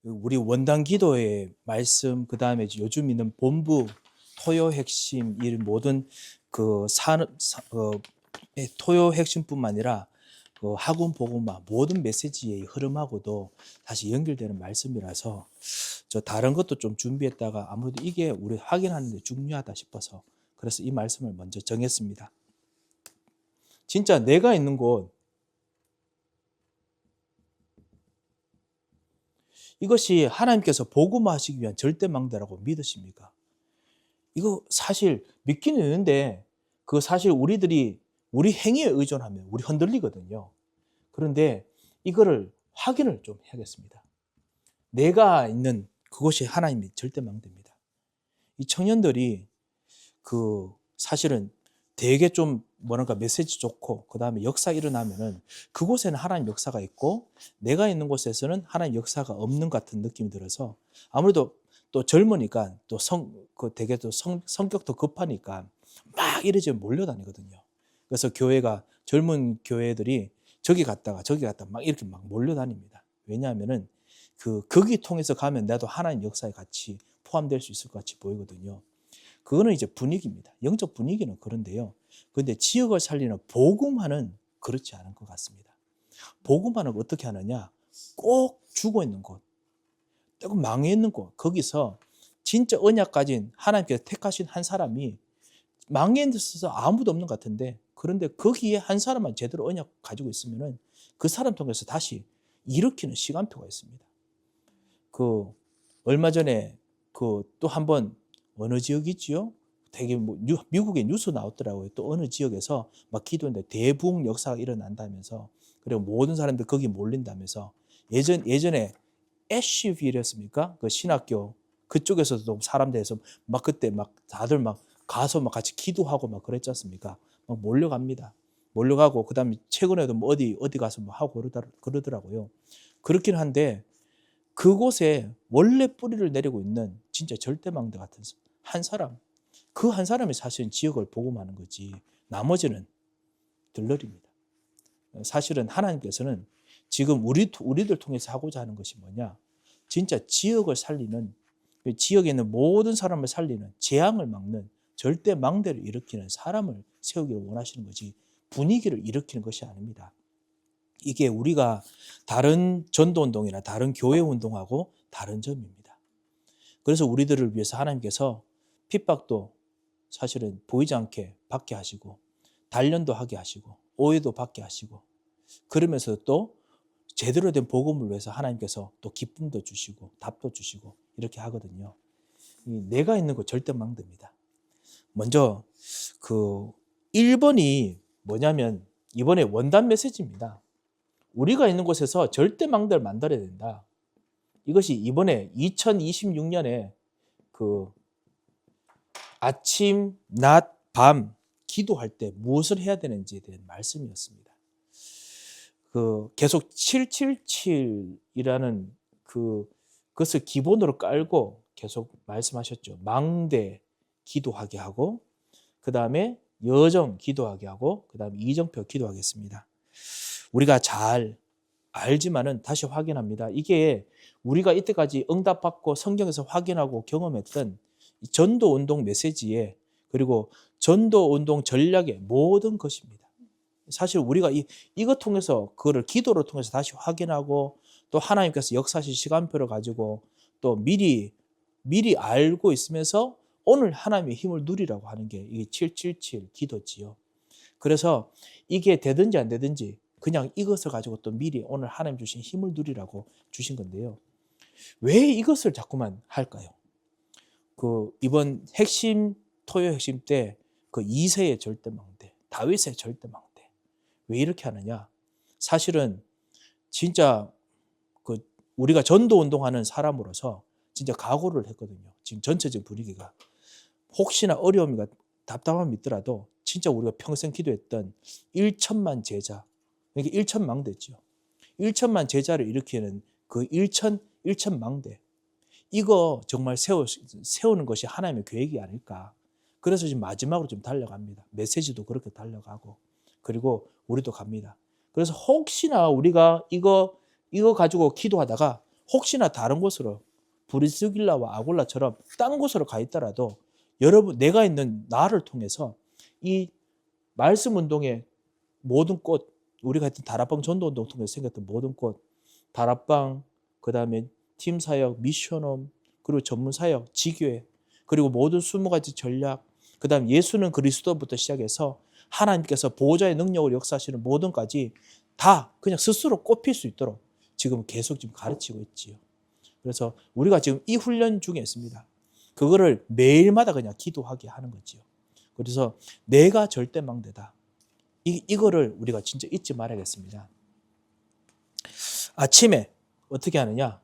우리 원단 기도의 말씀, 그 다음에 요즘 있는 본부, 토요 핵심, 이 모든 그 토요 핵심뿐만 아니라 그 학원 복음화 모든 메시지의 흐름하고도 다시 연결되는 말씀이라서 저 다른 것도 좀 준비했다가 아무래도 이게 우리 확인하는 데 중요하다 싶어서 그래서 이 말씀을 먼저 정했습니다. 진짜 내가 있는 곳, 이것이 하나님께서 복음화하시기 위한 절대망대라고 믿으십니까? 이거 사실 믿기는 있는데 그 사실 우리들이 우리 행위에 의존하면 우리 흔들리거든요. 그런데 이거를 확인을 좀 해야겠습니다. 내가 있는 그곳이 하나님의 절대망대입니다. 이 청년들이 그 사실은 되게 좀 뭐랄까 메시지 좋고 그 다음에 역사 일어나면은 그곳에는 하나님 역사가 있고 내가 있는 곳에서는 하나님 역사가 없는 같은 느낌이 들어서 아무래도 또 젊으니까 또 되게 또 성격도 급하니까 막 이래저래 몰려다니거든요. 그래서 교회가 젊은 교회들이 저기 갔다가 막 이렇게 막 몰려다닙니다. 왜냐하면은 거기 통해서 가면 나도 하나님 역사에 같이 포함될 수 있을 것 같이 보이거든요. 그거는 이제 분위기입니다. 영적 분위기는 그런데요. 그런데 지역을 살리는 복음화는 그렇지 않은 것 같습니다. 복음화는 어떻게 하느냐? 꼭 죽어 있는 곳, 조금 망해 있는 곳, 거기서 진짜 언약 가진 하나님께서 택하신 한 사람이 망해 있는 데서 아무도 없는 것 같은데 그런데 거기에 한 사람만 제대로 언약 가지고 있으면은 그 사람 통해서 다시 일으키는 시간표가 있습니다. 얼마 전에 또 한번 어느 지역이지요? 되게 미국에 뉴스 나왔더라고요. 또 어느 지역에서 막 기도했는데 대부흥 역사가 일어난다면서 그리고 모든 사람들 거기 몰린다면서 예전에 애쉬빌이었습니까? 그 신학교 그쪽에서도 사람들에서 막 그때 막 다들 막 가서 막 같이 기도하고 막 그랬지 않습니까? 막 몰려갑니다. 몰려가고 그다음에 최근에도 뭐 어디 가서 뭐 하고 그러더라고요. 그렇긴 한데 그곳에 원래 뿌리를 내리고 있는 진짜 절대망대 같은 한 사람, 그 한 사람이 사실은 지역을 복음하는 거지 나머지는 들러리입니다. 사실은 하나님께서는 지금 우리들 통해서 하고자 하는 것이 뭐냐? 진짜 지역을 살리는, 지역에 있는 모든 사람을 살리는, 재앙을 막는 절대망대를 일으키는 사람을 세우기를 원하시는 거지 분위기를 일으키는 것이 아닙니다. 이게 우리가 다른 전도운동이나 다른 교회운동하고 다른 점입니다. 그래서 우리들을 위해서 하나님께서 핍박도 사실은 보이지 않게 받게 하시고 단련도 하게 하시고 오해도 받게 하시고 그러면서 또 제대로 된 복음을 위해서 하나님께서 또 기쁨도 주시고 답도 주시고 이렇게 하거든요. 내가 있는 곳 절대 망대입니다. 먼저 1번이 뭐냐면 이번에 원단 메시지입니다. 우리가 있는 곳에서 절대 망대를 만들어야 된다. 이것이 이번에 2026년에 아침, 낮, 밤 기도할 때 무엇을 해야 되는지에 대한 말씀이었습니다. 계속 777이라는 그것을 기본으로 깔고 계속 말씀하셨죠. 망대 기도하게 하고 그 다음에 여정 기도하게 하고 그 다음에 이정표 기도하겠습니다. 우리가 잘 알지만은 다시 확인합니다. 이게 우리가 이때까지 응답받고 성경에서 확인하고 경험했던 전도운동 메시지에 그리고 전도운동 전략의 모든 것입니다. 사실 우리가 이것 통해서 그거를 기도를 통해서 다시 확인하고 또 하나님께서 역사하신 시간표를 가지고 또 미리 알고 있으면서 오늘 하나님의 힘을 누리라고 하는 게 이게 777 기도지요. 그래서 이게 되든지 안 되든지 그냥 이것을 가지고 또 미리 오늘 하나님 주신 힘을 누리라고 주신 건데요. 왜 이것을 자꾸만 할까요? 이번 토요 핵심 때 2세의 절대망대, 다윗의 절대망대. 왜 이렇게 하느냐? 사실은 진짜 우리가 전도 운동하는 사람으로서 진짜 각오를 했거든요. 지금 전체적 분위기가 혹시나 어려움이가 답답함이 있더라도 진짜 우리가 평생 기도했던 1천만 제자, 이게 1천망대죠. 1천만 제자를 일으키는 1천망대. 이거 정말 세우는 것이 하나님의 계획이 아닐까. 그래서 지금 마지막으로 좀 달려갑니다. 메시지도 그렇게 달려가고 그리고 우리도 갑니다. 그래서 혹시나 우리가 이거 가지고 기도하다가 혹시나 다른 곳으로 브리스길라와 아굴라처럼 딴 곳으로 가 있더라도 여러분 내가 있는 나를 통해서 이 말씀 운동의 모든 꽃, 우리가 했던 다락방 전도 운동 통해서 생겼던 모든 꽃, 다락방, 그 다음에 팀 사역, 미션홈, 그리고 전문 사역, 지교회, 그리고 모든 20가지 전략, 그 다음 예수는 그리스도부터 시작해서 하나님께서 보호자의 능력으로 역사하시는 모든까지 다 그냥 스스로 꼽힐 수 있도록 지금 계속 지금 가르치고 있지요. 그래서 우리가 지금 이 훈련 중에 있습니다. 그거를 매일마다 그냥 기도하게 하는 거지요. 그래서 내가 절대 망대다. 이거를 우리가 진짜 잊지 말아야겠습니다. 아침에 어떻게 하느냐?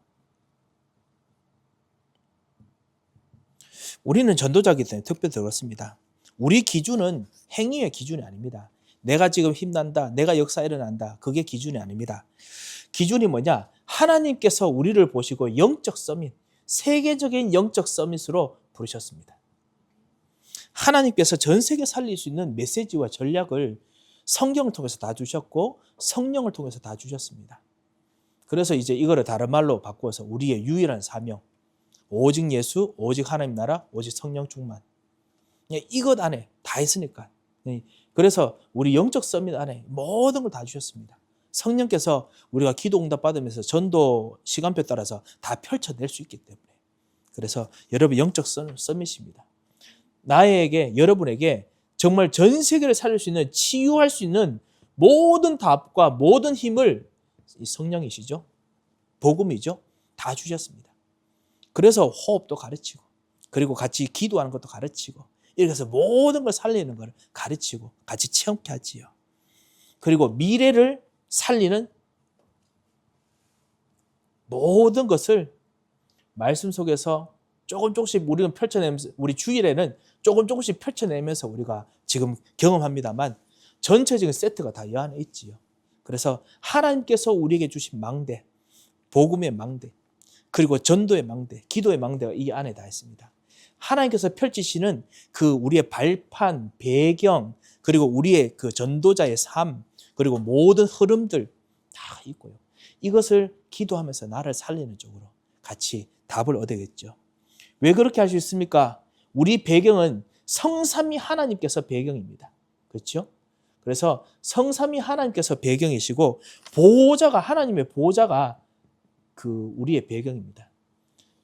우리는 전도자이기 때문에 특별히 그렇습니다. 우리 기준은 행위의 기준이 아닙니다. 내가 지금 힘난다, 내가 역사 일어난다, 그게 기준이 아닙니다. 기준이 뭐냐? 하나님께서 우리를 보시고 영적 서밋, 세계적인 영적 서밋으로 부르셨습니다. 하나님께서 전 세계 살릴 수 있는 메시지와 전략을 성경을 통해서 다 주셨고 성령을 통해서 다 주셨습니다. 그래서 이제 이거를 다른 말로 바꾸어서 우리의 유일한 사명, 오직 예수, 오직 하나님 나라, 오직 성령 충만. 이것 안에 다 있으니까. 그래서 우리 영적 서밋 안에 모든 걸 다 주셨습니다. 성령께서 우리가 기도 응답 받으면서 전도 시간표에 따라서 다 펼쳐낼 수 있기 때문에. 그래서 여러분 영적 서밋입니다. 나에게, 여러분에게 정말 전 세계를 살릴 수 있는, 치유할 수 있는 모든 답과 모든 힘을 이 성령이시죠. 복음이죠. 다 주셨습니다. 그래서 호흡도 가르치고, 그리고 같이 기도하는 것도 가르치고, 이렇게 해서 모든 걸 살리는 걸 가르치고 같이 체험케 하지요. 그리고 미래를 살리는 모든 것을 말씀 속에서 조금씩 우리는 펼쳐내면서, 우리 주일에는 조금씩 펼쳐내면서 우리가 지금 경험합니다만 전체적인 세트가 다 이 안에 있지요. 그래서 하나님께서 우리에게 주신 망대, 복음의 망대, 그리고 전도의 망대, 기도의 망대가 이 안에 다 있습니다. 하나님께서 펼치시는 그 우리의 발판, 배경, 그리고 우리의 그 전도자의 삶, 그리고 모든 흐름들 다 있고요. 이것을 기도하면서 나를 살리는 쪽으로 같이 답을 얻어야겠죠. 왜 그렇게 할 수 있습니까? 우리 배경은 성삼위 하나님께서 배경입니다. 그렇죠? 그래서 성삼위 하나님께서 배경이시고 보호자가, 하나님의 보호자가 그 우리의 배경입니다.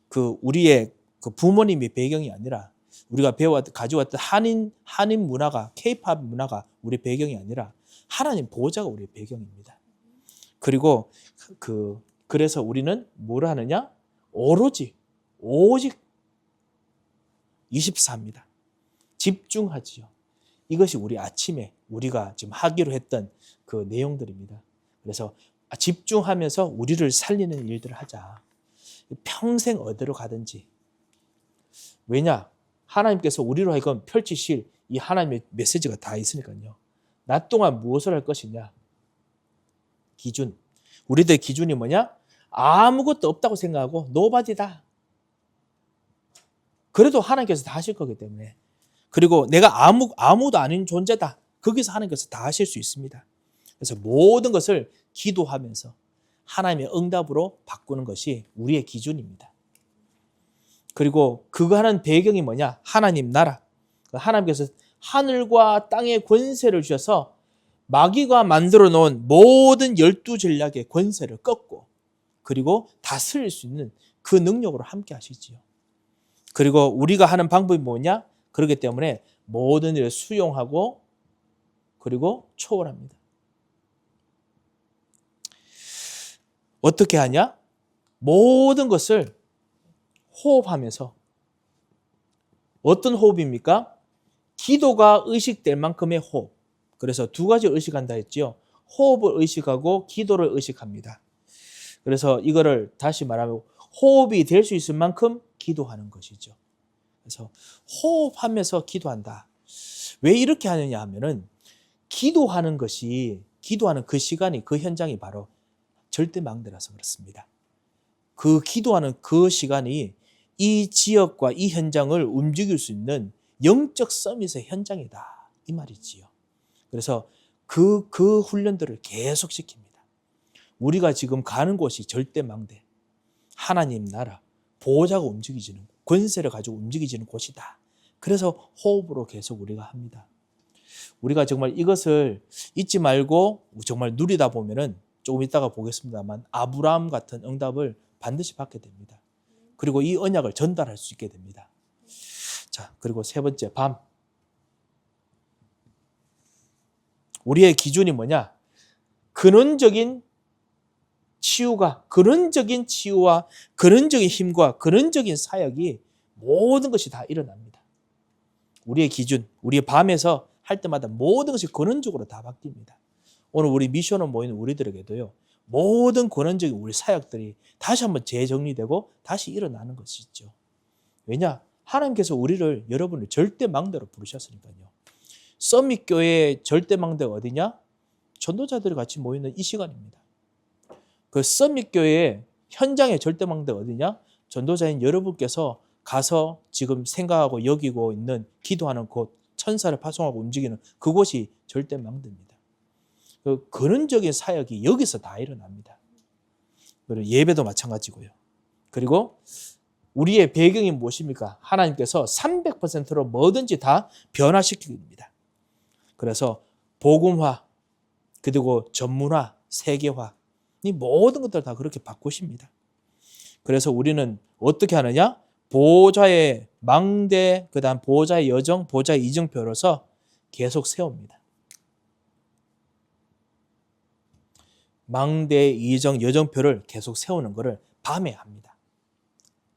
그 우리의 그 부모님의 배경이 아니라, 우리가 가져왔던 한인 문화가, 케이팝 문화가 우리 배경이 아니라 하나님 보호자가 우리의 배경입니다. 그리고 그래서 우리는 뭘 하느냐? 오직 24입니다. 집중하지요. 이것이 우리 아침에 우리가 지금 하기로 했던 그 내용들입니다. 그래서 집중하면서 우리를 살리는 일들을 하자. 평생 어디로 가든지. 왜냐? 하나님께서 우리로 하여금 펼치실 이 하나님의 메시지가 다 있으니까요. 낮 동안 무엇을 할 것이냐? 기준. 우리들의 기준이 뭐냐? 아무것도 없다고 생각하고 노바디다. 그래도 하나님께서 다 하실 거기 때문에. 그리고 내가 아무도 아닌 존재다. 거기서 하나님께서 다 하실 수 있습니다. 그래서 모든 것을 기도하면서 하나님의 응답으로 바꾸는 것이 우리의 기준입니다. 그리고 그거 하는 배경이 뭐냐? 하나님 나라. 하나님께서 하늘과 땅의 권세를 주셔서 마귀가 만들어 놓은 모든 12전략의 권세를 꺾고, 그리고 다스릴 수 있는 그 능력으로 함께 하시지요. 그리고 우리가 하는 방법이 뭐냐? 그렇기 때문에 모든 일을 수용하고 그리고 초월합니다. 어떻게 하냐? 모든 것을 호흡하면서. 어떤 호흡입니까? 기도가 의식될 만큼의 호흡. 그래서 두 가지를 의식한다 했지요. 호흡을 의식하고 기도를 의식합니다. 그래서 이거를 다시 말하면 호흡이 될 수 있을 만큼 기도하는 것이죠. 그래서 호흡하면서 기도한다. 왜 이렇게 하느냐 하면은 기도하는 그 시간이, 그 현장이 바로 절대망대라서 그렇습니다. 그 기도하는 그 시간이 이 지역과 이 현장을 움직일 수 있는 영적 서밋의 현장이다. 이 말이지요. 그래서 그 훈련들을 계속 시킵니다. 우리가 지금 가는 곳이 절대망대. 하나님 나라, 보호자가 움직이지는, 권세를 가지고 움직이지는 곳이다. 그래서 호흡으로 계속 우리가 합니다. 우리가 정말 이것을 잊지 말고 정말 누리다 보면은 조금 이따가 보겠습니다만 아브라함 같은 응답을 반드시 받게 됩니다. 그리고 이 언약을 전달할 수 있게 됩니다. 자, 그리고 세 번째, 밤. 우리의 기준이 뭐냐? 근원적인 치유와 근원적인 힘과 근원적인 사역이 모든 것이 다 일어납니다. 우리의 기준, 우리의 밤에서 할 때마다 모든 것이 근원적으로 다 바뀝니다. 오늘 우리 미션을 모이는 우리들에게도요, 모든 근원적인 우리 사역들이 다시 한번 재정리되고 다시 일어나는 것이죠. 왜냐? 하나님께서 여러분을 절대 망대로 부르셨으니까요. 서밋 교회의 절대 망대가 어디냐? 전도자들이 같이 모이는 이 시간입니다. 그 서밋 교회의 현장의 절대 망대가 어디냐? 전도자인 여러분께서 가서 지금 생각하고 여기고 있는 기도하는 곳, 천사를 파송하고 움직이는 그곳이 절대 망대입니다. 그 근원적인 사역이 여기서 다 일어납니다. 그리고 예배도 마찬가지고요. 그리고 우리의 배경이 무엇입니까? 하나님께서 300%로 뭐든지 다 변화시킵니다. 그래서 복음화, 그리고 전문화, 세계화, 이 모든 것들 다 그렇게 바꾸십니다. 그래서 우리는 어떻게 하느냐? 보호자의 망대, 그 다음 보호자의 여정, 보호자의 이정표로서 계속 세웁니다. 망대, 이정, 여정표를 계속 세우는 것을 밤에 합니다.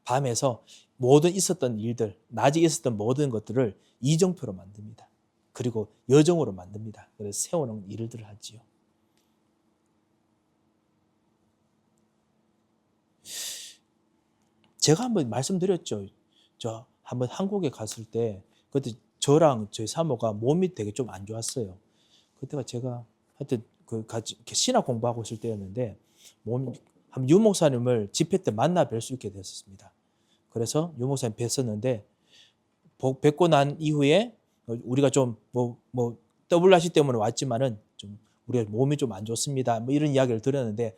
밤에서 모든 있었던 일들, 낮에 있었던 모든 것들을 이정표로 만듭니다. 그리고 여정으로 만듭니다. 그래서 세우는 일들을 하지요. 제가 한번 말씀드렸죠. 저 한번 한국에 갔을 때 그때 저랑 저희 사모가 몸이 되게 좀 안 좋았어요. 그때가 제가 하여튼 같이 신학 공부하고 있을 때였는데 한 유 목사님을 집회 때 만나 뵐 수 있게 됐었습니다. 그래서 유 목사님 뵀었는데 뵙고 난 이후에 우리가 좀 WRC 때문에 왔지만은 좀 우리가 몸이 좀 안 좋습니다. 뭐 이런 이야기를 들었는데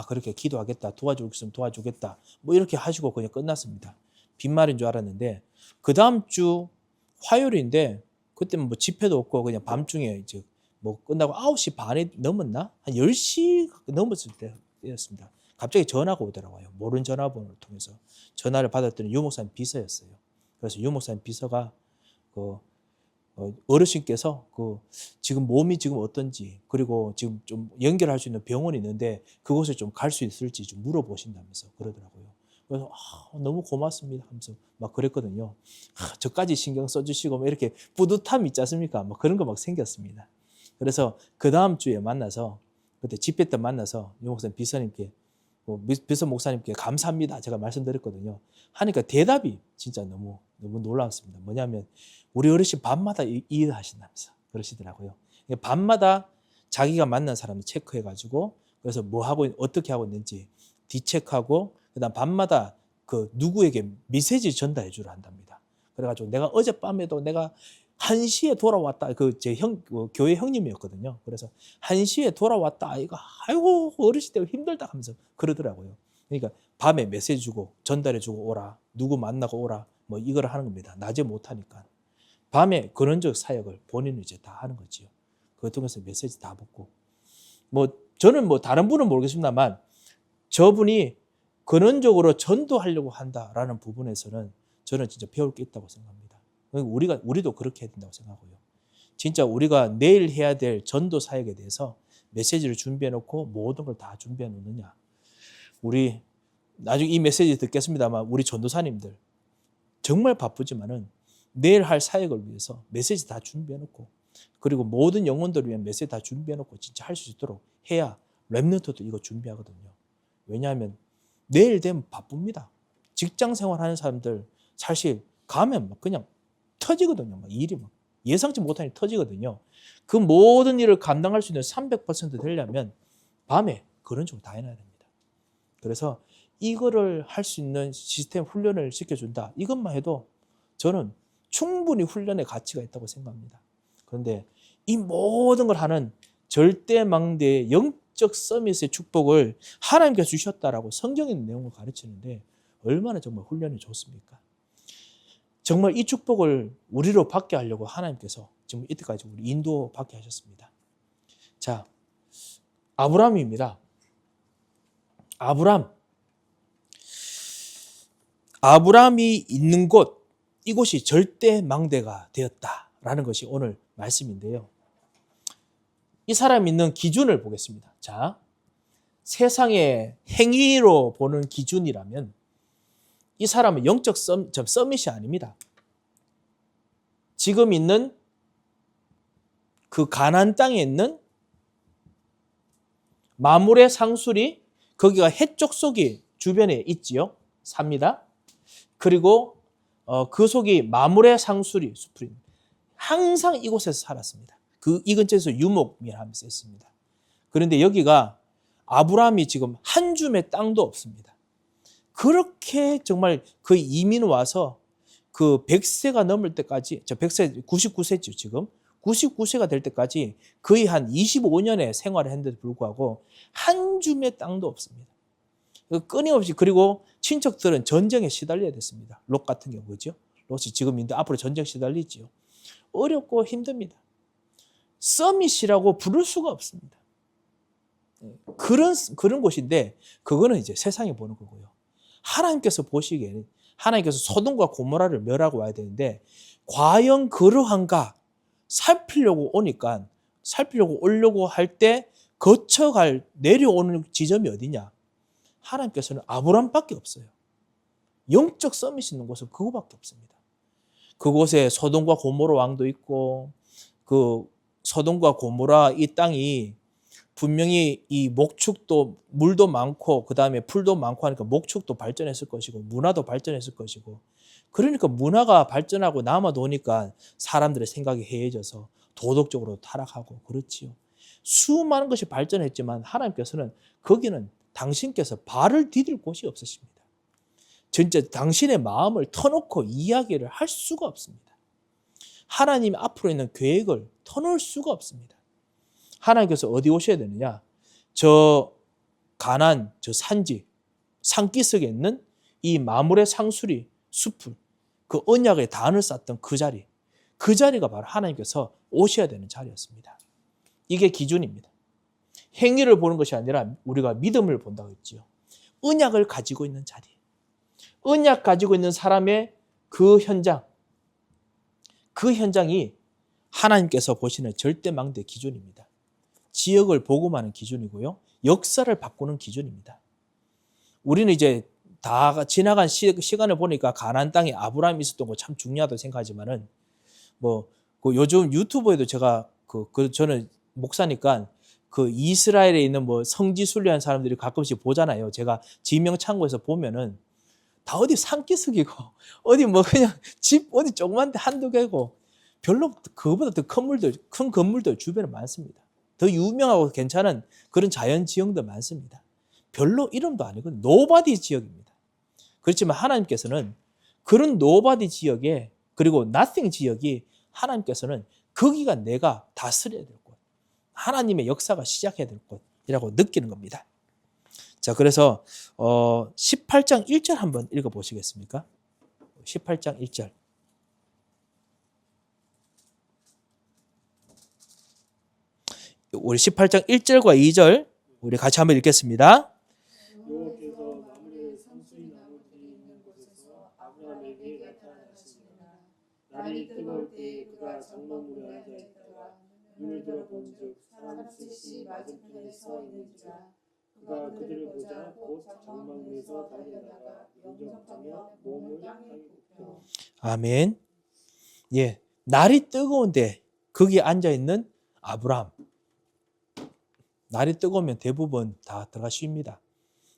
그렇게 기도하겠다, 도와줄 수 있으면 도와주겠다, 뭐 이렇게 하시고 그냥 끝났습니다. 빈말인 줄 알았는데 그 다음 주 화요일인데 그때는 뭐 집회도 없고 그냥 밤중에 이제 뭐 끝나고 9시 반이 넘었나? 한 10시 넘었을 때였습니다. 갑자기 전화가 오더라고요. 모르는 전화번호를 통해서 전화를 받았더니 유 목사님 비서였어요. 그래서 유 목사님 비서가 어르신께서 지금 몸이 지금 어떤지, 그리고 지금 좀 연결할 수 있는 병원이 있는데 그곳에 좀 갈 수 있을지 좀 물어보신다면서 그러더라고요. 그래서 너무 고맙습니다 하면서 막 그랬거든요. 저까지 신경 써주시고 이렇게 뿌듯함이 있지 않습니까? 막 그런 거 막 생겼습니다. 그래서 그 다음 주에 만나서, 그때 집회 때 만나서 유 목사님 비서님께, 비서 목사님께 감사합니다 제가 말씀드렸거든요. 하니까 대답이 진짜 너무 놀라웠습니다. 뭐냐면 우리 어르신 밤마다 일하신다면서 그러시더라고요. 밤마다 자기가 만난 사람을 체크해가지고 그래서 뭐 하고 어떻게 하고 있는지 뒤체크하고 그다음 밤마다 누구에게 메시지 전달해 주려 한답니다. 그래가지고 내가 어젯밤에도 내가 1시에 돌아왔다. 제 교회 형님이었거든요. 그래서 1시에 돌아왔다. 아이고 어르신 때문에 힘들다 하면서 그러더라고요. 그러니까 밤에 메시지 주고 전달해 주고 오라. 누구 만나고 오라. 뭐 이걸 하는 겁니다. 낮에 못 하니까. 밤에 근원적 사역을 본인은 이제 다 하는 거지요. 그것 통해서 메시지 다 붙고. 저는 다른 분은 모르겠습니다만 저분이 근원적으로 전도하려고 한다라는 부분에서는 저는 진짜 배울 게 있다고 생각합니다. 우리도 그렇게 해야 된다고 생각하고요. 진짜 우리가 내일 해야 될 전도 사역에 대해서 메시지를 준비해 놓고 모든 걸 다 준비해 놓느냐. 우리 나중에 이 메시지 듣겠습니다만 우리 전도사님들 정말 바쁘지만은 내일 할 사역을 위해서 메시지 다 준비해 놓고, 그리고 모든 영혼들을 위한 메시지 다 준비해 놓고 진짜 할 수 있도록 해야 랩런트도 이거 준비하거든요. 왜냐하면 내일 되면 바쁩니다. 직장 생활하는 사람들 사실 가면 그냥 터지거든요. 일이 예상치 못한 일이 터지거든요. 그 모든 일을 감당할 수 있는 300% 되려면 밤에 그런 쪽으로 다 해놔야 됩니다. 그래서 이거를 할 수 있는 시스템 훈련을 시켜준다. 이것만 해도 저는 충분히 훈련의 가치가 있다고 생각합니다. 그런데 이 모든 걸 하는 절대망대의 영적 서밋의 축복을 하나님께서 주셨다라고 성경에 있는 내용을 가르치는데 얼마나 정말 훈련이 좋습니까? 정말 이 축복을 우리로 받게 하려고 하나님께서 지금 이때까지 우리 인도받게 하셨습니다. 자, 아브라함입니다. 아브라함이 있는 곳, 이곳이 절대 망대가 되었다라는 것이 오늘 말씀인데요. 이 사람이 있는 기준을 보겠습니다. 자, 세상의 행위로 보는 기준이라면 이 사람은 영적 서밋이 아닙니다. 지금 있는 그 가나안 땅에 있는 마므레 상술이 거기가 해쪽 속이 주변에 있지요. 삽니다. 그리고 그 속이 마므레 상술이 숲입니다. 항상 이곳에서 살았습니다. 이 근처에서 유목민하면서 했습니다. 그런데 여기가 아브라함이 지금 한 줌의 땅도 없습니다. 그렇게 정말 그 이민 와서 그 100세가 넘을 때까지, 100세, 99세죠 지금. 99세가 될 때까지 거의 한 25년의 생활을 했는데도 불구하고 한 줌의 땅도 없습니다. 끊임없이, 그리고 친척들은 전쟁에 시달려야 됐습니다. 롯 같은 경우죠. 롯이 지금 있는데 앞으로 전쟁 시달리지요. 어렵고 힘듭니다. 서밋이라고 부를 수가 없습니다. 그런 곳인데 그거는 이제 세상이 보는 거고요. 하나님께서 보시기에는 하나님께서 소돔과 고모라를 멸하고 와야 되는데 과연 그러한가 살피려고 오려고 할 때 내려오는 지점이 어디냐? 하나님께서는 아브라함밖에 없어요. 영적 서밋이 있는 곳은 그거밖에 없습니다. 그곳에 소돔과 고모라 왕도 있고 그 소돔과 고모라 이 땅이 분명히 이 목축도 물도 많고 그 다음에 풀도 많고 하니까 목축도 발전했을 것이고 문화도 발전했을 것이고 그러니까 문화가 발전하고 남아도니까 사람들의 생각이 해이해져서 도덕적으로 타락하고 그렇지요. 수많은 것이 발전했지만 하나님께서는 거기는 당신께서 발을 디딜 곳이 없으십니다. 진짜 당신의 마음을 터놓고 이야기를 할 수가 없습니다. 하나님 앞으로 있는 계획을 터놓을 수가 없습니다. 하나님께서 어디 오셔야 되느냐? 저 가나안, 저 산지, 산기슭에 있는 이 마므레 상수리 숲을 그 언약의 단을 쌓던 그 자리가 바로 하나님께서 오셔야 되는 자리였습니다. 이게 기준입니다. 행위를 보는 것이 아니라 우리가 믿음을 본다고 했지요. 언약을 가지고 있는 자리, 언약 가지고 있는 사람의 그 현장이 하나님께서 보시는 절대망대 기준입니다. 지역을 복음하는 기준이고요. 역사를 바꾸는 기준입니다. 우리는 이제 다 지나간 시간을 보니까 가나안 땅에 아브라함이 있었던 거 참 중요하다고 생각하지만은 그 요즘 유튜브에도 제가 저는 목사니까 그 이스라엘에 있는 성지 순례한 사람들이 가끔씩 보잖아요. 제가 지명 창고에서 보면은 다 어디 산기슭이고 어디 그냥 집 어디 조그만 데 한두 개고 별로 그거보다 더 큰 건물들 주변에 많습니다. 더 유명하고 괜찮은 그런 자연 지형도 많습니다. 별로 이름도 아니고 노바디 지역입니다. 그렇지만 하나님께서는 그런 노바디 지역에 그리고 nothing 지역이 하나님께서는 거기가 내가 다스려야 될 곳, 하나님의 역사가 시작해야 될 곳이라고 느끼는 겁니다. 자, 그래서 18장 1절 한번 읽어보시겠습니까? 18장 1절. 우리 18장 1절과 2절 우리 같이 한번 읽겠습니다. 여호와께서 마므레 상수리 나무들이 있는 곳에서 아브라함에게 나타나시니라. 날이 뜨거울 때에 그가 장막문에 앉아 있다가 눈을 들어본즉 사람 셋이 맞은편에 서 있는지라. 그가 그들을 보자 곧 장막문에서 달려나가 영접하며 몸을 땅에 굽혀. 아멘. 예, 날이 뜨거운데 거기 앉아 있는 아브라함. 날이 뜨거우면 대부분 다 들어가 쉽니다.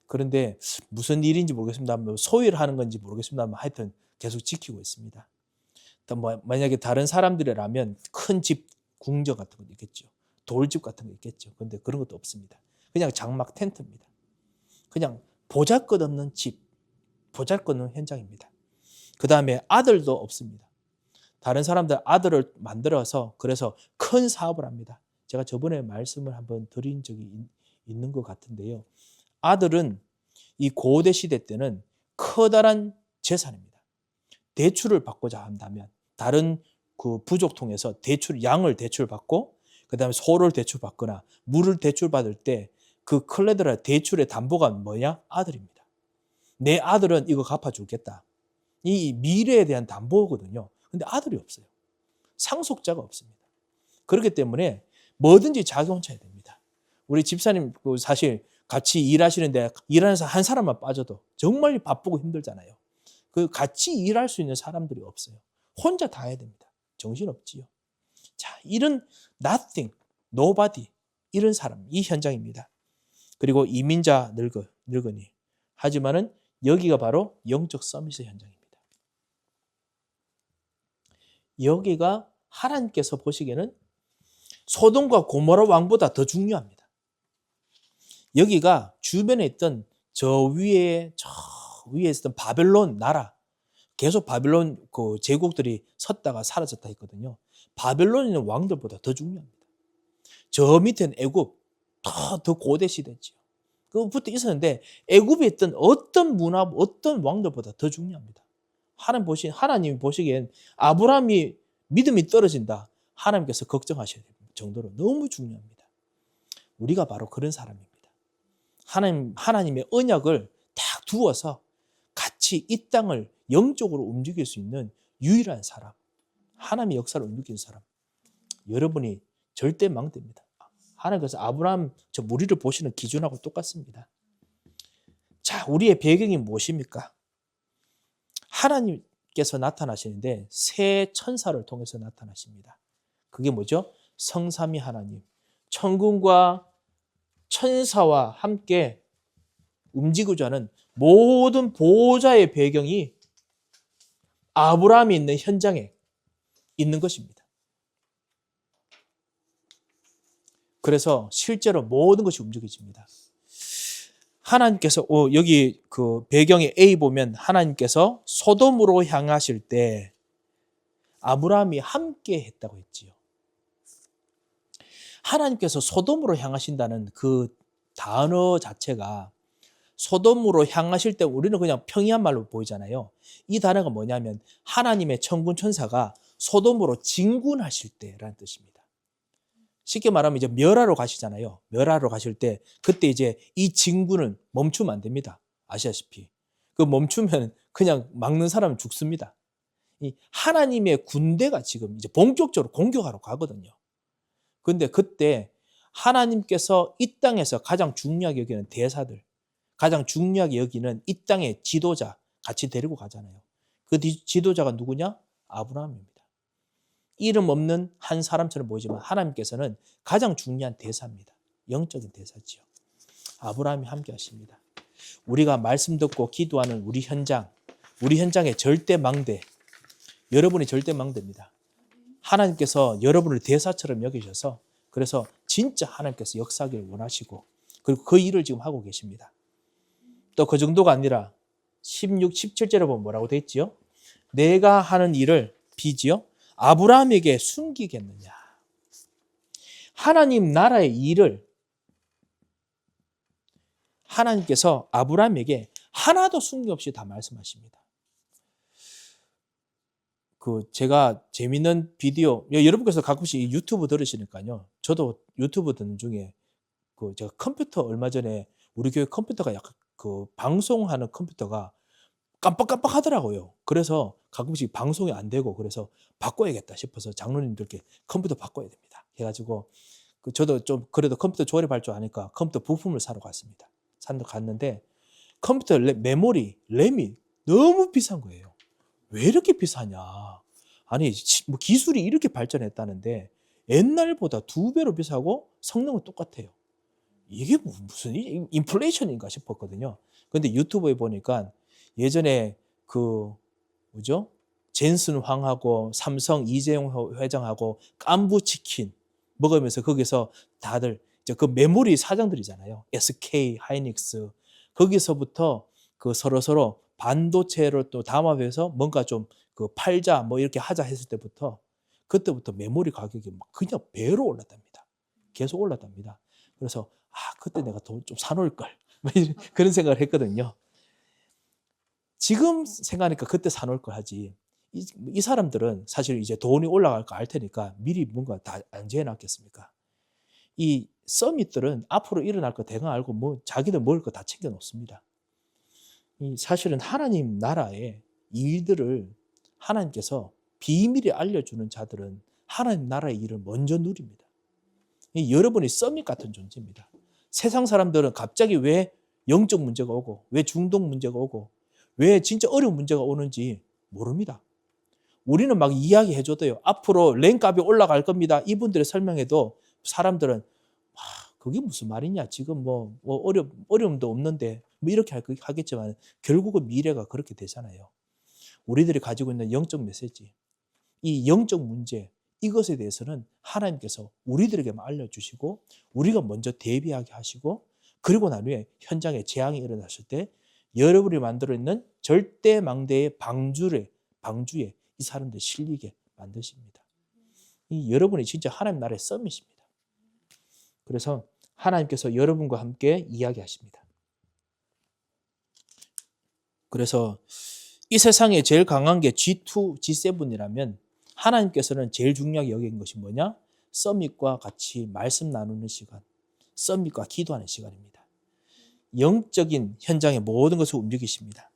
그런데 무슨 일인지 모르겠습니다. 소위를 하는 건지 모르겠습니다만 하여튼 계속 지키고 있습니다. 만약에 다른 사람들이라면 큰 집, 궁전 같은 거 있겠죠. 돌집 같은 거 있겠죠. 그런데 그런 것도 없습니다. 그냥 장막 텐트입니다. 그냥 보잘것없는 집, 보잘것없는 현장입니다. 그 다음에 아들도 없습니다. 다른 사람들 아들을 만들어서 그래서 큰 사업을 합니다. 제가 저번에 말씀을 한번 드린 적이 있는 것 같은데요. 아들은 이 고대 시대 때는 커다란 재산입니다. 대출을 받고자 한다면 다른 그 부족 통해서 양을 대출받고 그다음에 소를 대출받거나 물을 대출받을 때 그 콜레드라 대출의 담보가 뭐냐? 아들입니다. 내 아들은 이거 갚아주겠다. 이 미래에 대한 담보거든요. 근데 아들이 없어요. 상속자가 없습니다. 그렇기 때문에 뭐든지 자기 혼자 해야 됩니다. 우리 집사님 사실 같이 일하시는데 일하는 한 사람만 빠져도 정말 바쁘고 힘들잖아요. 그 같이 일할 수 있는 사람들이 없어요. 혼자 다 해야 됩니다. 정신없지요. 자, 이런 nothing, nobody 이런 사람, 이 현장입니다. 그리고 이민자 늙은이. 하지만은 여기가 바로 영적 서밋의 현장입니다. 여기가 하나님께서 보시기에는 소돔과 고모라 왕보다 더 중요합니다. 여기가 주변에 있던 저 위에 있었던 바벨론 나라, 계속 바벨론 그 제국들이 섰다가 사라졌다 했거든요. 바벨론에 있는 왕들보다 더 중요합니다. 저 밑에는 애굽, 더 고대 시대지요. 그부터 있었는데 애굽에 있던 어떤 문화, 어떤 왕들보다 더 중요합니다. 하나님이 보시기엔 아브라함이 믿음이 떨어진다. 하나님께서 걱정하셔야 될 정도로 너무 중요합니다. 우리가 바로 그런 사람입니다. 하나님의 언약을 딱 두어서 같이 이 땅을 영적으로 움직일 수 있는 유일한 사람, 하나님의 역사를 움직이는 사람, 여러분이 절대 망됩니다. 하나님께서 아브라함 저 무리를 보시는 기준하고 똑같습니다. 자, 우리의 배경이 무엇입니까? 하나님께서 나타나시는데 새 천사를 통해서 나타나십니다. 그게 뭐죠? 성삼위 하나님, 천군과 천사와 함께 움직이고자 하는 모든 보호자의 배경이 아브라함이 있는 현장에 있는 것입니다. 그래서 실제로 모든 것이 움직여집니다. 하나님께서 여기 그 배경에 A 보면 하나님께서 소돔으로 향하실 때 아브라함이 함께 했다고 했지요. 하나님께서 소돔으로 향하신다는 그 단어 자체가 소돔으로 향하실 때 우리는 그냥 평이한 말로 보이잖아요. 이 단어가 뭐냐면 하나님의 천군 천사가 소돔으로 진군하실 때라는 뜻입니다. 쉽게 말하면 이제 멸하러 가시잖아요. 멸하러 가실 때 그때 이제 이 진군은 멈추면 안 됩니다. 아시다시피. 그 멈추면 그냥 막는 사람은 죽습니다. 이 하나님의 군대가 지금 이제 본격적으로 공격하러 가거든요. 그런데 그때 하나님께서 이 땅에서 가장 중요하게 여기는 대사들, 가장 중요하게 여기는 이 땅의 지도자 같이 데리고 가잖아요. 그 지도자가 누구냐? 아브라함입니다. 이름 없는 한 사람처럼 보이지만 하나님께서는 가장 중요한 대사입니다. 영적인 대사지요. 아브라함이 함께 하십니다. 우리가 말씀 듣고 기도하는 우리 현장의 절대 망대, 여러분이 절대 망대입니다. 하나님께서 여러분을 대사처럼 여기셔서 그래서 진짜 하나님께서 역사하기를 원하시고 그리고 그 일을 지금 하고 계십니다. 또 그 정도가 아니라 16, 17절에 보면 뭐라고 되어 있지요? 내가 하는 일을 비지요? 아브라함에게 숨기겠느냐. 하나님 나라의 일을 하나님께서 아브라함에게 하나도 숨김없이 다 말씀하십니다. 제가 재밌는 비디오, 여러분께서 가끔씩 유튜브 들으시니까요. 저도 유튜브 듣는 중에 제가 컴퓨터 얼마 전에 우리 교회 컴퓨터가 약간 방송하는 컴퓨터가 깜빡깜빡 하더라고요. 그래서 가끔씩 방송이 안 되고 그래서 바꿔야겠다 싶어서 장로님들께 컴퓨터 바꿔야 됩니다. 해가지고 저도 좀 그래도 컴퓨터 조립할 줄 아니까 컴퓨터 부품을 사러 갔습니다. 갔는데 컴퓨터 메모리, 램이 너무 비싼 거예요. 왜 이렇게 비싸냐? 아니 뭐 기술이 이렇게 발전했다는데 옛날보다 2배로 비싸고 성능은 똑같아요. 이게 무슨 인플레이션인가 싶었거든요. 근데 유튜브에 보니까 예전에 젠슨 황하고 삼성 이재용 회장하고 깐부치킨 먹으면서 거기서 다들 이제 그 메모리 사장들이잖아요. SK 하이닉스 거기서부터 서로 반도체를 또 담합해서 뭔가 좀 팔자 뭐 이렇게 하자 했을 때부터 그때부터 메모리 가격이 막 그냥 배로 올랐답니다. 계속 올랐답니다. 그래서 그때 내가 돈 좀 사놓을 걸. 그런 생각을 했거든요. 지금 생각하니까 그때 사놓을 걸 하지. 이 사람들은 사실 이제 돈이 올라갈 거 알 테니까 미리 뭔가 다 안제해 놨겠습니까? 이 서밋들은 앞으로 일어날 거 대강 알고 뭐 자기들 먹을 거 다 챙겨 놓습니다. 사실은 하나님 나라의 일들을 하나님께서 비밀에 알려주는 자들은 하나님 나라의 일을 먼저 누립니다. 여러분이 서밋 같은 존재입니다. 세상 사람들은 갑자기 왜 영적 문제가 오고 왜 중독 문제가 오고 왜 진짜 어려운 문제가 오는지 모릅니다. 우리는 막 이야기해줘도요. 앞으로 랭값이 올라갈 겁니다. 이분들의 설명에도 사람들은 그게 무슨 말이냐. 지금 어려움도 없는데 뭐 이렇게 하겠지만 결국은 미래가 그렇게 되잖아요. 우리들이 가지고 있는 영적 메시지, 이 영적 문제, 이것에 대해서는 하나님께서 우리들에게만 알려주시고 우리가 먼저 대비하게 하시고 그리고 난 후에 현장에 재앙이 일어났을 때 여러분이 만들어 있는 절대망대의 방주에 이 사람들 실리게 만드십니다. 여러분이 진짜 하나님 나라의 서밋입니다. 그래서 하나님께서 여러분과 함께 이야기하십니다. 그래서 이 세상에 제일 강한 게 G2, G7이라면 하나님께서는 제일 중요하게 여긴 것이 뭐냐? 서밋과 같이 말씀 나누는 시간, 서밋과 기도하는 시간입니다. 영적인 현장의 모든 것을 움직이십니다.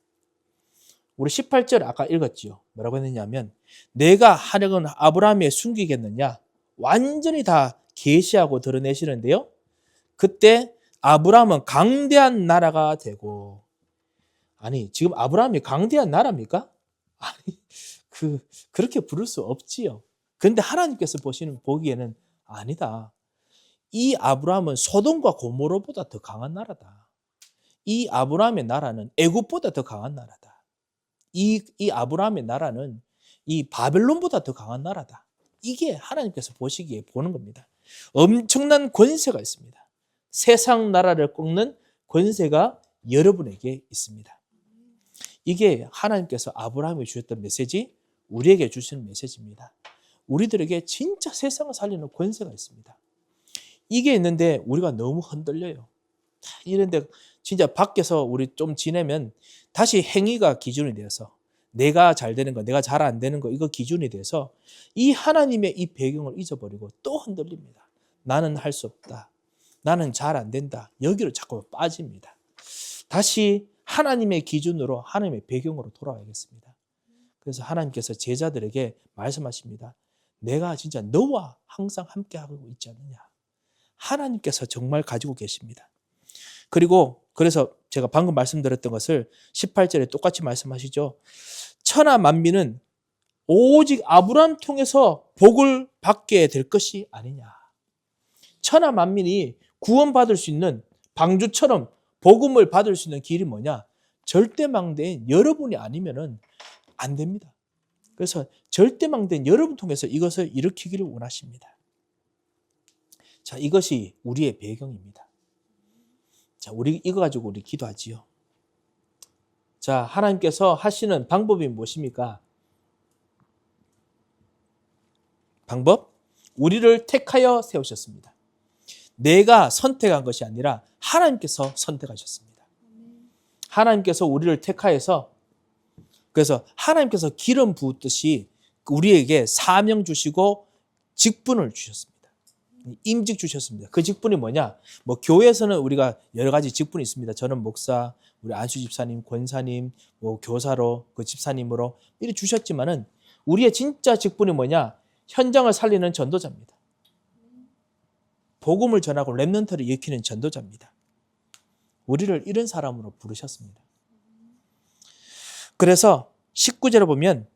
우리 18절 아까 읽었지요. 뭐라고 했느냐면 내가 하려는 아브라함에 숨기겠느냐? 완전히 다 계시하고 드러내시는데요. 그때 아브라함은 강대한 나라가 되고 아니 지금 아브라함이 강대한 나라입니까? 아니 그렇게 부를 수 없지요. 그런데 하나님께서 보기에는 아니다. 이 아브라함은 소돔과 고모로보다 더 강한 나라다. 이 아브라함의 나라는 애굽보다 더 강한 나라다. 이 아브라함의 나라는 이 바벨론보다 더 강한 나라다. 이게 하나님께서 보시기에 보는 겁니다. 엄청난 권세가 있습니다. 세상 나라를 꺾는 권세가 여러분에게 있습니다. 이게 하나님께서 아브라함에 주셨던 메시지, 우리에게 주시는 메시지입니다. 우리들에게 진짜 세상을 살리는 권세가 있습니다. 이게 있는데 우리가 너무 흔들려요. 이런데 진짜 밖에서 우리 좀 지내면 다시 행위가 기준이 되어서 내가 잘 되는 거, 내가 잘 안 되는 거 이거 기준이 돼서 이 하나님의 이 배경을 잊어버리고 또 흔들립니다. 나는 할 수 없다. 나는 잘 안 된다. 여기로 자꾸 빠집니다. 다시 하나님의 기준으로 하나님의 배경으로 돌아가야겠습니다. 그래서 하나님께서 제자들에게 말씀하십니다. 내가 진짜 너와 항상 함께하고 있지 않느냐. 하나님께서 정말 가지고 계십니다. 그리고 그래서 제가 방금 말씀드렸던 것을 18절에 똑같이 말씀하시죠. 천하 만민은 오직 아브라함 통해서 복을 받게 될 것이 아니냐. 천하 만민이 구원받을 수 있는 방주처럼 복음을 받을 수 있는 길이 뭐냐? 절대망대인 여러분이 아니면은 안 됩니다. 그래서 절대망대인 여러분 통해서 이것을 일으키기를 원하십니다. 자, 이것이 우리의 배경입니다. 자, 우리 이거 가지고 우리 기도하지요. 자, 하나님께서 하시는 방법이 무엇입니까? 방법? 우리를 택하여 세우셨습니다. 내가 선택한 것이 아니라 하나님께서 선택하셨습니다. 하나님께서 우리를 택하여서 그래서 하나님께서 기름 부었듯이 우리에게 사명 주시고 직분을 주셨습니다. 임직 주셨습니다. 그 직분이 뭐냐? 뭐 교회에서는 우리가 여러 가지 직분이 있습니다. 저는 목사, 우리 안수 집사님, 권사님, 뭐 교사로 그 집사님으로 이렇게 주셨지만은 우리의 진짜 직분이 뭐냐? 현장을 살리는 전도자입니다. 복음을 전하고 렘넌트를 일으키는 전도자입니다. 우리를 이런 사람으로 부르셨습니다. 그래서 19절에 보면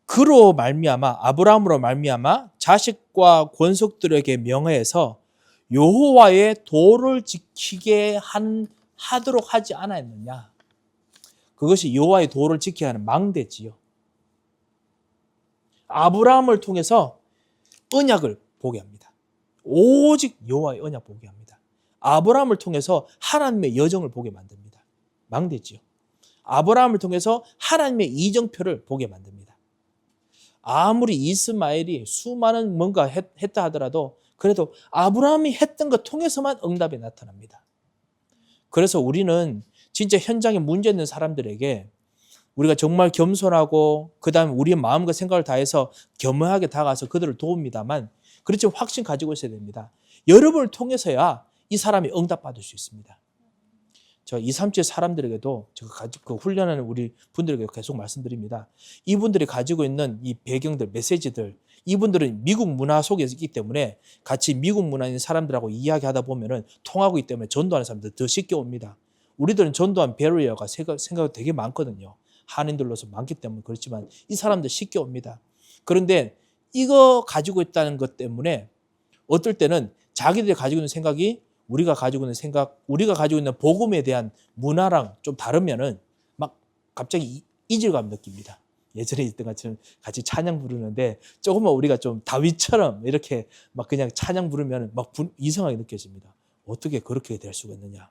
그로 말미암아 아브라함으로 말미암아 자식과 권속들에게 명하여서 여호와의 도를 지키게 하도록 하지 않았느냐. 그것이 여호와의 도를 지켜야 하는 망대지요. 아브라함을 통해서 언약을 보게 합니다. 오직 여호와의 언약 보게 합니다. 아브라함을 통해서 하나님의 여정을 보게 만듭니다. 망대지요. 아브라함을 통해서 하나님의 이정표를 보게 만듭니다. 아무리 이스마엘이 수많은 뭔가 했다 하더라도 그래도 아브라함이 했던 것 통해서만 응답이 나타납니다. 그래서 우리는 진짜 현장에 문제 있는 사람들에게 우리가 정말 겸손하고 그다음에 우리의 마음과 생각을 다해서 겸허하게 다가가서 그들을 도웁니다만 그렇지만 확신 가지고 있어야 됩니다. 여러분을 통해서야 이 사람이 응답받을 수 있습니다. 저 237 사람들에게도 제가 그 훈련하는 우리 분들에게 계속 말씀드립니다. 이분들이 가지고 있는 이 배경들, 메시지들, 이분들은 미국 문화 속에 있기 때문에 같이 미국 문화에 있는 사람들하고 이야기하다 보면은 통하고 있기 때문에 전도하는 사람들 더 쉽게 옵니다. 우리들은 전도한 베리어가 생각이 되게 많거든요. 한인들로서 많기 때문에 그렇지만 이 사람들 쉽게 옵니다. 그런데 이거 가지고 있다는 것 때문에 어떨 때는 자기들이 가지고 있는 생각이 우리가 가지고 있는 생각, 우리가 가지고 있는 복음에 대한 문화랑 좀 다르면은 막 갑자기 이질감 느낍니다. 예전에 있던 것처럼 같이 찬양 부르는데 조금만 우리가 좀 다윗처럼 이렇게 막 그냥 찬양 부르면 막 이상하게 느껴집니다. 어떻게 그렇게 될 수가 있느냐.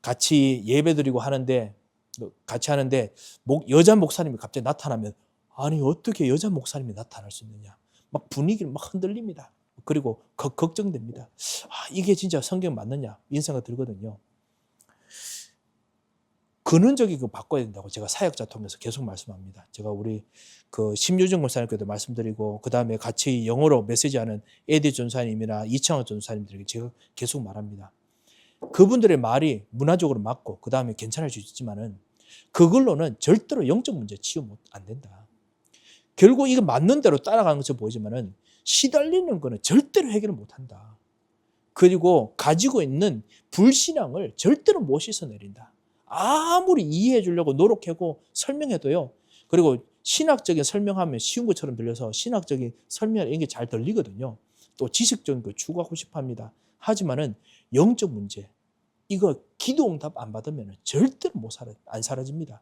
같이 예배드리고 하는데 여자 목사님이 갑자기 나타나면 아니 어떻게 여자 목사님이 나타날 수 있느냐. 막 분위기를 막 흔들립니다. 그리고 걱정됩니다. 이게 진짜 성경 맞느냐 이런 생각 들거든요. 근원적인 거 바꿔야 된다고 제가 사역자 통해서 계속 말씀합니다. 제가 우리 그 심유정 목사님께도 말씀드리고 그 다음에 같이 영어로 메시지하는 에디 전사님이나 이창호 전사님들에게 제가 계속 말합니다. 그분들의 말이 문화적으로 맞고 그 다음에 괜찮을 수 있지만은 그걸로는 절대로 영적 문제 치유 안 된다. 결국 이거 맞는 대로 따라가는 것처럼 보이지만은 시달리는 거는 절대로 해결을 못한다. 그리고 가지고 있는 불신앙을 절대로 못 씻어내린다. 아무리 이해해 주려고 노력하고 설명해도요. 그리고 신학적인 설명하면 쉬운 것처럼 들려서 신학적인 설명 이런 게 잘 들리거든요. 또 지식적인 거 추구하고 싶어 합니다. 하지만은 영적 문제 이거 기도 응답 안 받으면 절대로 안 사라집니다.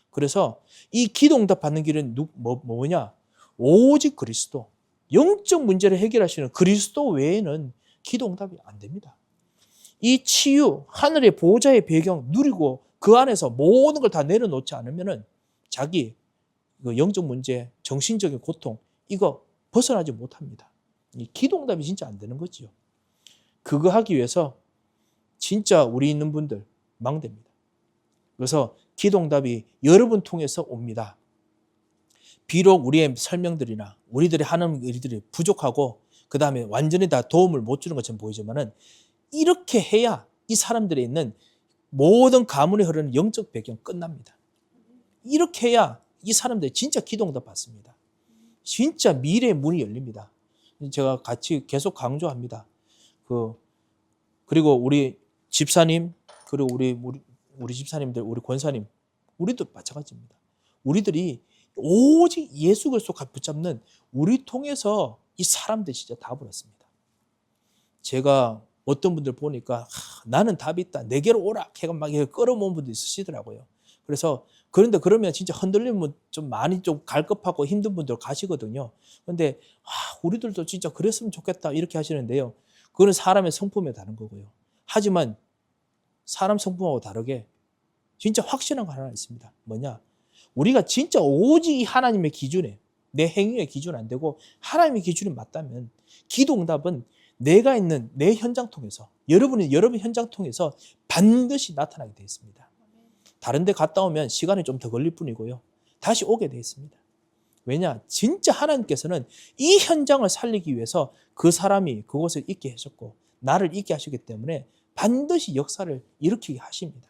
그래서 이 기도 응답 받는 길은 뭐냐? 오직 그리스도. 영적 문제를 해결하시는 그리스도 외에는 기도 응답이 안 됩니다. 이 치유, 하늘의 보호자의 배경 누리고 그 안에서 모든 걸 다 내려놓지 않으면은 자기 영적 문제, 정신적인 고통 이거 벗어나지 못합니다. 이 기도 응답이 진짜 안 되는 거지요. 그거 하기 위해서 진짜 우리 있는 분들 망됩니다. 그래서 기도 응답이 여러분 통해서 옵니다. 비록 우리의 설명들이나 우리들이 하는 일들이 부족하고 그 다음에 완전히 다 도움을 못 주는 것처럼 보이지만은 이렇게 해야 이 사람들에 있는 모든 가문에 흐르는 영적 배경 끝납니다. 이렇게 해야 이 사람들이 진짜 기도 응답 받습니다. 진짜 미래의 문이 열립니다. 제가 같이 계속 강조합니다. 그리고 우리 집사님, 그리고 우리 집사님들, 우리 권사님, 우리도 마찬가지입니다. 우리들이 오직 예수 그리스도 붙잡는 우리 통해서 이 사람들 진짜 답을 얻습니다. 제가 어떤 분들 보니까 나는 답이 있다. 내게로 오라. 해가 막 끌어모은 분도 있으시더라고요. 그래서 그런데 그러면 진짜 흔들리면 좀 많이 좀 갈급하고 힘든 분들 가시거든요. 그런데 우리들도 진짜 그랬으면 좋겠다 이렇게 하시는데요. 그거는 사람의 성품에 다른 거고요. 하지만 사람 성품하고 다르게 진짜 확실한 거 하나 있습니다. 뭐냐? 우리가 진짜 오직 하나님의 기준에 내 행위의 기준 안 되고 하나님의 기준이 맞다면 기도 응답은 내가 있는 내 현장 통해서 여러분 현장 통해서 반드시 나타나게 되어 있습니다. 다른 데 갔다 오면 시간이 좀 더 걸릴 뿐이고요. 다시 오게 되어 있습니다. 왜냐? 진짜 하나님께서는 이 현장을 살리기 위해서 그 사람이 그곳에 있게 하셨고 나를 있게 하시기 때문에 반드시 역사를 일으키게 하십니다.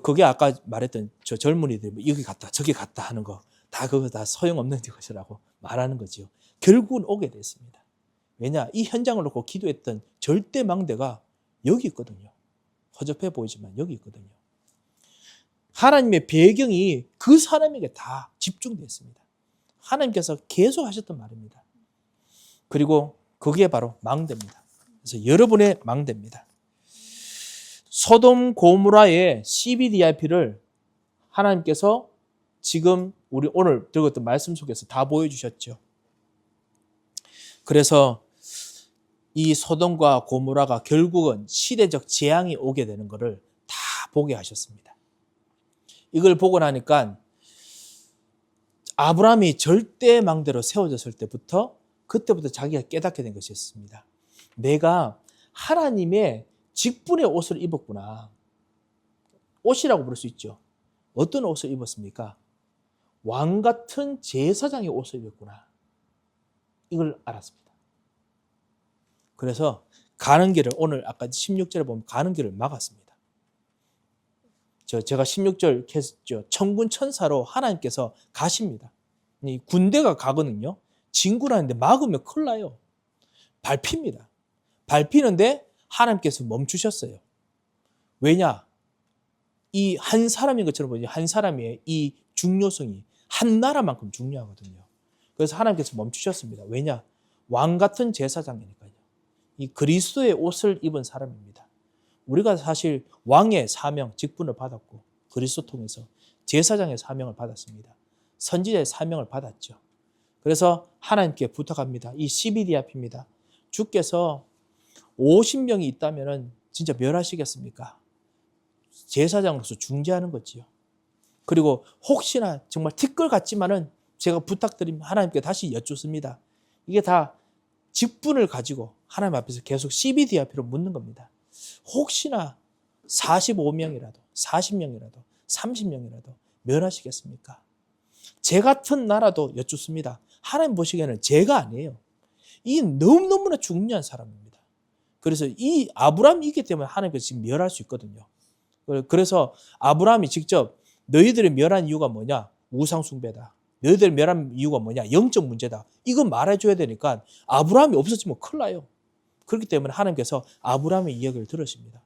그게 아까 말했던 저 젊은이들 여기 갔다 저기 갔다 하는 거 그거 다 소용없는 것이라고 말하는 거죠. 결국은 오게 됐습니다. 왜냐? 이 현장을 놓고 기도했던 절대 망대가 여기 있거든요. 허접해 보이지만 여기 있거든요. 하나님의 배경이 그 사람에게 다 집중되어 있습니다. 하나님께서 계속 하셨던 말입니다. 그리고 그게 바로 망대입니다. 그래서 여러분의 망대입니다. 소돔 고모라의 CBDIP를 하나님께서 지금 우리 오늘 들었던 말씀 속에서 다 보여주셨죠. 그래서 이 소돔과 고모라가 결국은 시대적 재앙이 오게 되는 것을 다 보게 하셨습니다. 이걸 보고 나니까 아브라함이 절대 망대로 세워졌을 때부터 그때부터 자기가 깨닫게 된 것이었습니다. 내가 하나님의 직분의 옷을 입었구나. 옷이라고 부를 수 있죠. 어떤 옷을 입었습니까? 왕 같은 제사장의 옷을 입었구나. 이걸 알았습니다. 그래서 가는 길을 오늘 아까 16절에 보면 가는 길을 막았습니다. 제가 16절 했죠. 천군 천사로 하나님께서 가십니다. 이 군대가 가거든요. 진군하는데 막으면 큰일 나요. 밟힙니다. 밟히는데 하나님께서 멈추셨어요. 왜냐? 이 한 사람인 것처럼 보이죠. 한 사람의 이 중요성이 한 나라만큼 중요하거든요. 그래서 하나님께서 멈추셨습니다. 왜냐? 왕 같은 제사장이니까요. 이 그리스도의 옷을 입은 사람입니다. 우리가 사실 왕의 사명, 직분을 받았고 그리스도 통해서 제사장의 사명을 받았습니다. 선지자의 사명을 받았죠. 그래서 하나님께 부탁합니다. 이 CBDR입니다. 주께서 50명이 있다면 진짜 멸하시겠습니까? 제사장으로서 중재하는 거지요. 그리고 혹시나 정말 티끌 같지만은 제가 부탁드리면 하나님께 다시 여쭙습니다. 이게 다 직분을 가지고 하나님 앞에서 계속 CBDR로 묻는 겁니다. 혹시나 45명이라도 40명이라도 30명이라도 멸하시겠습니까? 제 같은 나라도 여쭙습니다. 하나님 보시기에는 제가 아니에요. 이 너무너무나 중요한 사람입니다. 그래서 이 아브라함이 있기 때문에 하나님께서 지금 멸할 수 있거든요. 그래서 아브라함이 직접 너희들이 멸한 이유가 뭐냐? 우상숭배다. 너희들이 멸한 이유가 뭐냐? 영적 문제다. 이거 말해줘야 되니까 아브라함이 없어지면 큰일 나요. 그렇기 때문에 하나님께서 아브라함의 이야기를 들으십니다.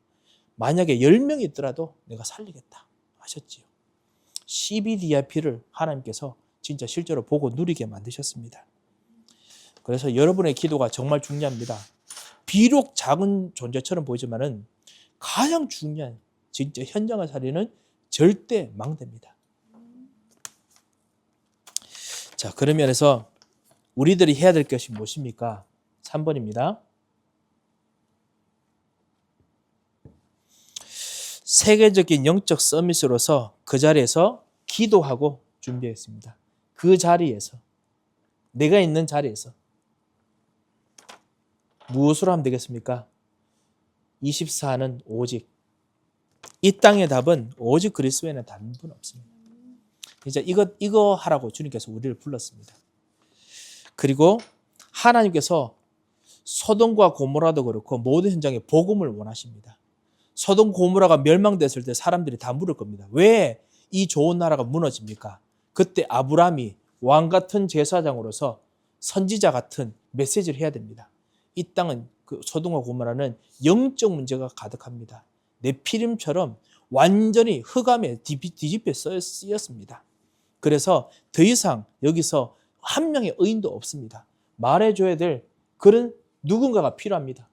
만약에 10명이 있더라도 내가 살리겠다 하셨지요. CBDRP를 하나님께서 진짜 실제로 보고 누리게 만드셨습니다. 그래서 여러분의 기도가 정말 중요합니다. 비록 작은 존재처럼 보이지만은 가장 중요한 진짜 현장을 살리는 절대 망대입니다. 자, 그런 면에서 우리들이 해야 될 것이 무엇입니까? 3번입니다. 세계적인 영적 서밋으로서 그 자리에서 기도하고 준비했습니다. 그 자리에서, 내가 있는 자리에서 무엇으로 하면 되겠습니까? 24는 오직, 이 땅의 답은 오직 그리스도 외에는 다른 분 없습니다. 이제 이거 하라고 주님께서 우리를 불렀습니다. 그리고 하나님께서 소돔과 고모라도 그렇고 모든 현장에 복음을 원하십니다. 소돔 고모라가 멸망됐을 때 사람들이 다 물을 겁니다. 왜 이 좋은 나라가 무너집니까? 그때 아브라함이 왕 같은 제사장으로서 선지자 같은 메시지를 해야 됩니다. 이 땅은 그 소돔과 고모라는 영적 문제가 가득합니다. 네피림처럼 완전히 흑암에 뒤집혀 쓰였습니다. 그래서 더 이상 여기서 한 명의 의인도 없습니다. 말해줘야 될 그런 누군가가 필요합니다.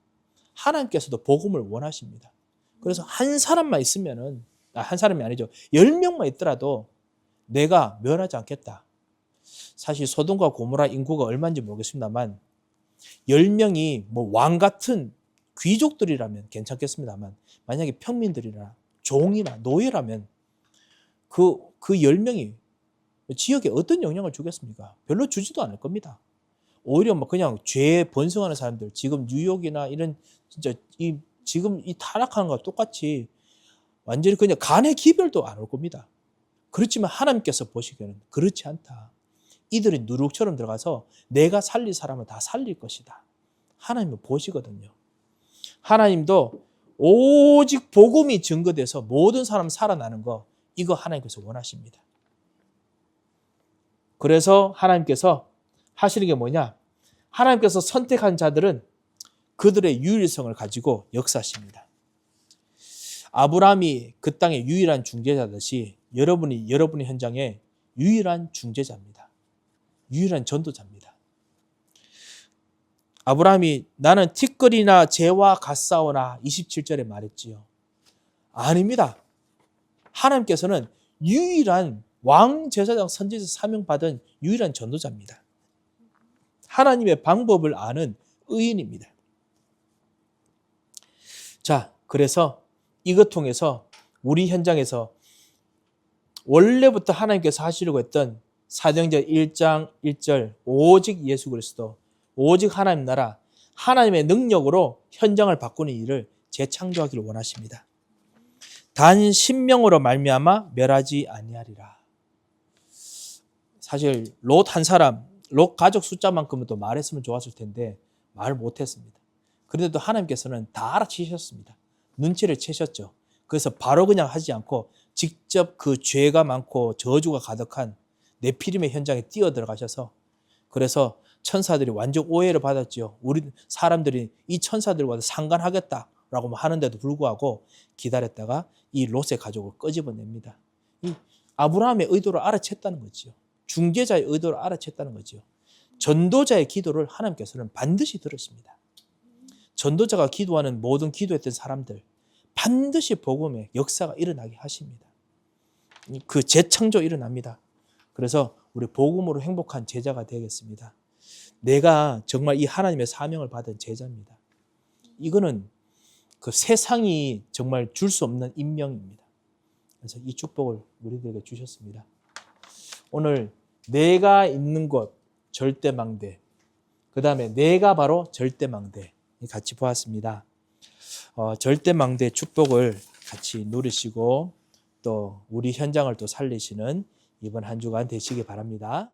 하나님께서도 복음을 원하십니다. 그래서 한 사람만 있으면은, 한 사람이 아니죠. 10명만 있더라도 내가 멸하지 않겠다. 사실 소돔과 고모라 인구가 얼마인지 모르겠습니다만 10명이 뭐 왕 같은 귀족들이라면 괜찮겠습니다만 만약에 평민들이나 종이나 노예라면 그 10명이 지역에 어떤 영향을 주겠습니까? 별로 주지도 않을 겁니다. 오히려 뭐 그냥 죄 번성하는 사람들, 지금 뉴욕이나 이런 진짜 지금 이 타락하는 것과 똑같이 완전히 그냥 간의 기별도 안 올 겁니다. 그렇지만 하나님께서 보시기에는 그렇지 않다. 이들이 누룩처럼 들어가서 내가 살릴 사람을 다 살릴 것이다. 하나님은 보시거든요. 하나님도 오직 복음이 증거돼서 모든 사람 살아나는 거, 이거 하나님께서 원하십니다. 그래서 하나님께서 하시는 게 뭐냐? 하나님께서 선택한 자들은 그들의 유일성을 가지고 역사하십니다. 아브라함이 그 땅의 유일한 중재자듯이 여러분의 현장에 유일한 중재자입니다. 유일한 전도자입니다. 아브라함이 나는 티끌이나 재와 같사오나 27절에 말했지요. 아닙니다. 하나님께서는 유일한 왕 제사장 선지자 사명받은 유일한 전도자입니다. 하나님의 방법을 아는 의인입니다. 자, 그래서 이것 통해서 우리 현장에서 원래부터 하나님께서 하시려고 했던 사도행전 1장 1절 오직 예수 그리스도, 오직 하나님 나라, 하나님의 능력으로 현장을 바꾸는 일을 재창조하기를 원하십니다. 단 신명으로 말미암아 멸하지 아니하리라. 사실 롯 한 사람, 롯 가족 숫자만큼은 또 말했으면 좋았을 텐데 말 못했습니다. 그런데도 하나님께서는 다 알아채셨습니다. 눈치를 채셨죠. 그래서 바로 그냥 하지 않고 직접 그 죄가 많고 저주가 가득한 네피림의 현장에 뛰어들어가셔서, 그래서 천사들이 완전 오해를 받았죠. 우리 사람들이 이 천사들과 상관하겠다라고 하는데도 불구하고 기다렸다가 이 롯의 가족을 끄집어냅니다. 이 아브라함의 의도를 알아챘다는 거죠. 중재자의 의도를 알아챘다는 거죠. 전도자의 기도를 하나님께서는 반드시 들으십니다. 전도자가 기도하는 모든 기도했던 사람들 반드시 복음의 역사가 일어나게 하십니다. 그 재창조 일어납니다. 그래서 우리 복음으로 행복한 제자가 되겠습니다. 내가 정말 이 하나님의 사명을 받은 제자입니다. 이거는 그 세상이 정말 줄 수 없는 임명입니다. 그래서 이 축복을 우리들에게 주셨습니다. 오늘 내가 있는 곳 절대망대, 그 다음에 내가 바로 절대망대 같이 보았습니다. 절대망대 축복을 같이 누리시고 또 우리 현장을 또 살리시는 이번 한 주간 되시기 바랍니다.